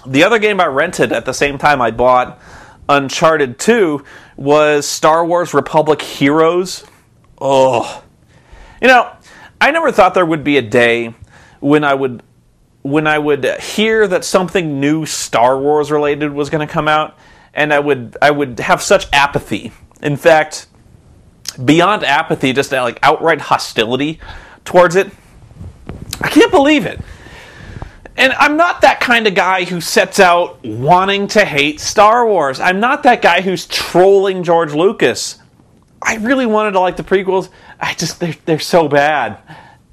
The other game I rented at the same time I bought Uncharted 2 was Star Wars Republic Heroes. Oh. I never thought there would be a day when I would hear that something new Star Wars related was going to come out, and I would have such apathy. In fact, beyond apathy, just like outright hostility towards it. I can't believe it. And I'm not that kind of guy who sets out wanting to hate Star Wars. I'm not that guy who's trolling George Lucas. I really wanted to like the prequels. They're so bad.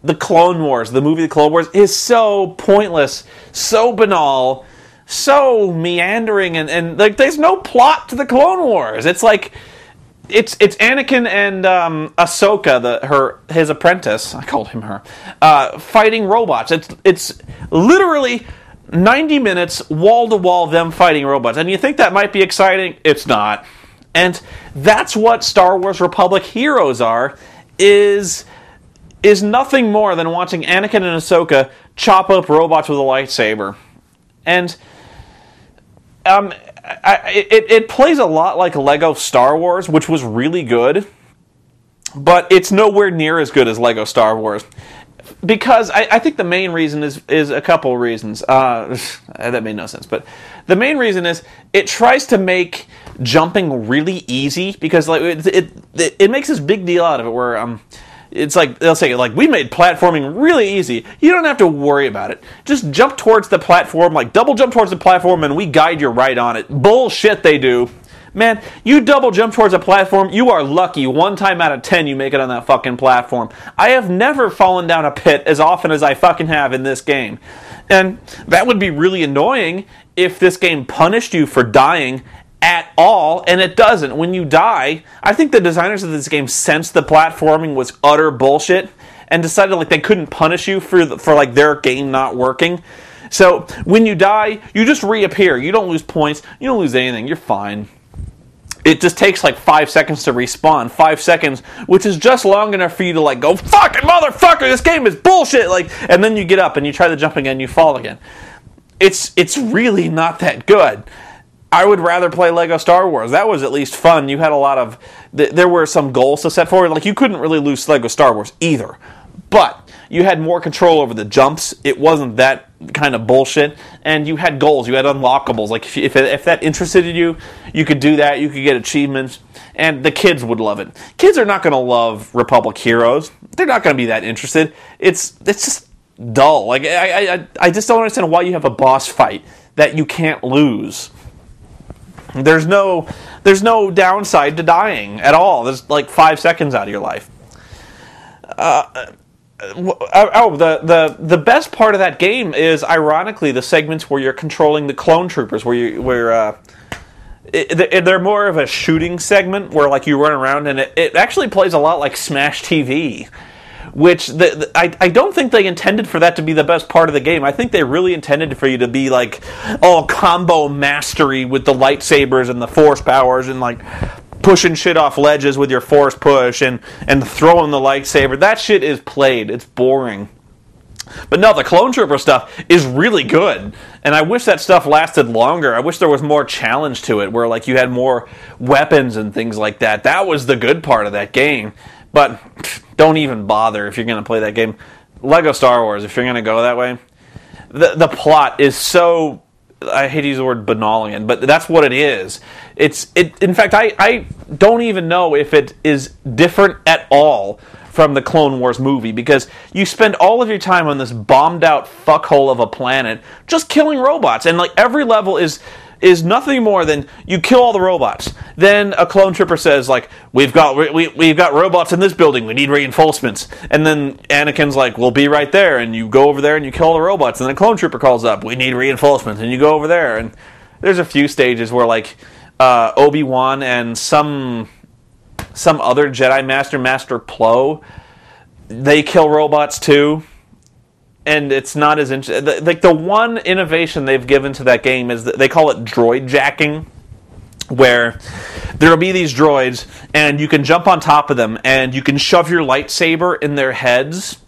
The Clone Wars, the movie The Clone Wars, is so pointless, so banal, so meandering, and like there's no plot to the Clone Wars. It's like it's Anakin and Ahsoka, his apprentice. I called him her, fighting robots. It's literally 90 minutes, wall to wall, them fighting robots. And you think that might be exciting? It's not. And that's what Star Wars Republic Heroes is nothing more than watching Anakin and Ahsoka chop up robots with a lightsaber. And it plays a lot like Lego Star Wars, which was really good, but it's nowhere near as good as Lego Star Wars. Because I think the main reason is a couple of reasons. That made no sense, but the main reason is it tries to make jumping really easy, because like it makes this big deal out of it where it's like they'll say like, we made platforming really easy. You don't have to worry about it. Just jump towards the platform, like double jump towards the platform, and we guide you right on it. Bullshit, they do. Man, you double jump towards a platform, you are lucky. 1 time out of 10 you make it on that fucking platform. I have never fallen down a pit as often as I fucking have in this game. And that would be really annoying if this game punished you for dying at all, and it doesn't. When you die, I think the designers of this game sensed the platforming was utter bullshit and decided like they couldn't punish you for like their game not working. So when you die, you just reappear. You don't lose points. You don't lose anything. You're fine. It just takes like 5 seconds to respawn. 5 seconds, which is just long enough for you to like go, fucking motherfucker, this game is bullshit. Like, and then you get up and you try to jump again, you fall again. It's really not that good. I would rather play Lego Star Wars. That was at least fun. You had a lot of... There were some goals to set forward. Like, you couldn't really lose Lego Star Wars either. But you had more control over the jumps. It wasn't that kind of bullshit. And you had goals. You had unlockables. Like, if that interested you, you could do that. You could get achievements. And the kids would love it. Kids are not going to love Republic Heroes. They're not going to be that interested. It's just dull. Like, I just don't understand why you have a boss fight that you can't lose. There's no downside to dying at all. There's like 5 seconds out of your life. The best part of that game is, ironically, the segments where you're controlling the clone troopers, they're more of a shooting segment where like you run around, and it actually plays a lot like Smash TV. Which I don't think they intended for that to be the best part of the game. I think they really intended for you to be like all combo mastery with the lightsabers and the force powers and like pushing shit off ledges with your force push and throwing the lightsaber. That shit is played. It's boring. But no, the Clone Trooper stuff is really good. And I wish that stuff lasted longer. I wish there was more challenge to it, where like you had more weapons and things like that. That was the good part of that game. But don't even bother if you're going to play that game. Lego Star Wars, if you're going to go that way, the plot is so... I hate to use the word banal again, but that's what it is. In fact, I don't even know if it is different at all from the Clone Wars movie, because you spend all of your time on this bombed out fuckhole of a planet just killing robots, and like every level is nothing more than you kill all the robots. Then a clone trooper says, like, we've got robots in this building, we need reinforcements. And then Anakin's like, we'll be right there. And you go over there and you kill all the robots. And then a clone trooper calls up, we need reinforcements. And you go over there. And there's a few stages where, like, Obi-Wan and some other Jedi Master Plo, they kill robots too. And it's not as interesting. Like, the one innovation they've given to that game is that they call it droid jacking, where there will be these droids, and you can jump on top of them, and you can shove your lightsaber in their heads,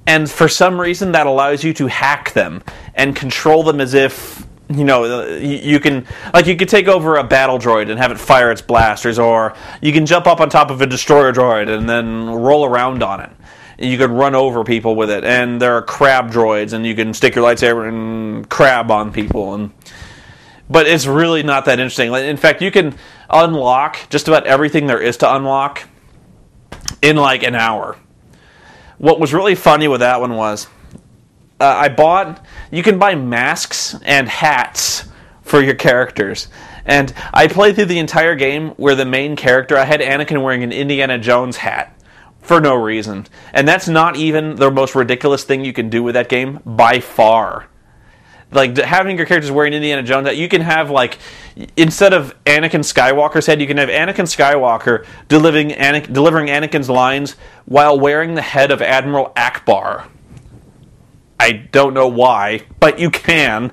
and for some reason that allows you to hack them and control them as if you can, like, you could take over a battle droid and have it fire its blasters, or you can jump up on top of a destroyer droid and then roll around on it. You could run over people with it, and there are crab droids, and you can stick your lightsaber and crab on people. But it's really not that interesting. In fact, you can unlock just about everything there is to unlock in like an hour. What was really funny with that one was, you can buy masks and hats for your characters. And I played through the entire game where the main character, I had Anakin wearing an Indiana Jones hat for no reason. And that's not even the most ridiculous thing you can do with that game by far. Like, having your characters wearing Indiana Jones hat, you can have, like, instead of Anakin Skywalker's head, you can have Anakin Skywalker delivering Anakin's lines while wearing the head of Admiral Akbar. I don't know why, but you can.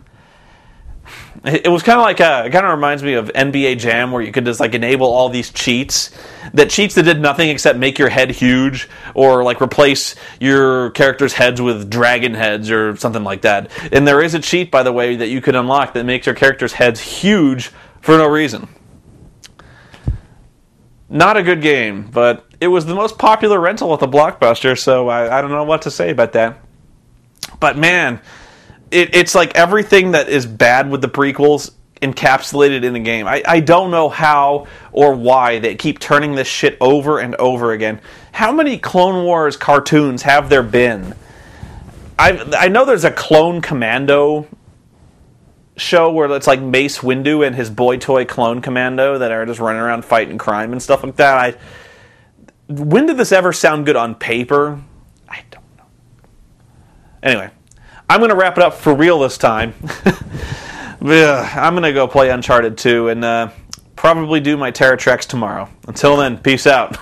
It was kind of like it kind of reminds me of NBA Jam, where you could just like enable all these cheats that did nothing except make your head huge, or like replace your character's heads with dragon heads or something like that. And there is a cheat, by the way, that you could unlock that makes your character's heads huge for no reason. Not a good game, but it was the most popular rental at the Blockbuster, so I don't know what to say about that. But man, it's like everything that is bad with the prequels encapsulated in the game. I don't know how or why they keep turning this shit over and over again. How many Clone Wars cartoons have there been? I know there's a Clone Commando show where it's like Mace Windu and his boy toy Clone Commando that are just running around fighting crime and stuff like that. When did this ever sound good on paper? I don't know. Anyway, I'm going to wrap it up for real this time. I'm going to go play Uncharted 2 and probably do my Terra Treks tomorrow. Until then, peace out.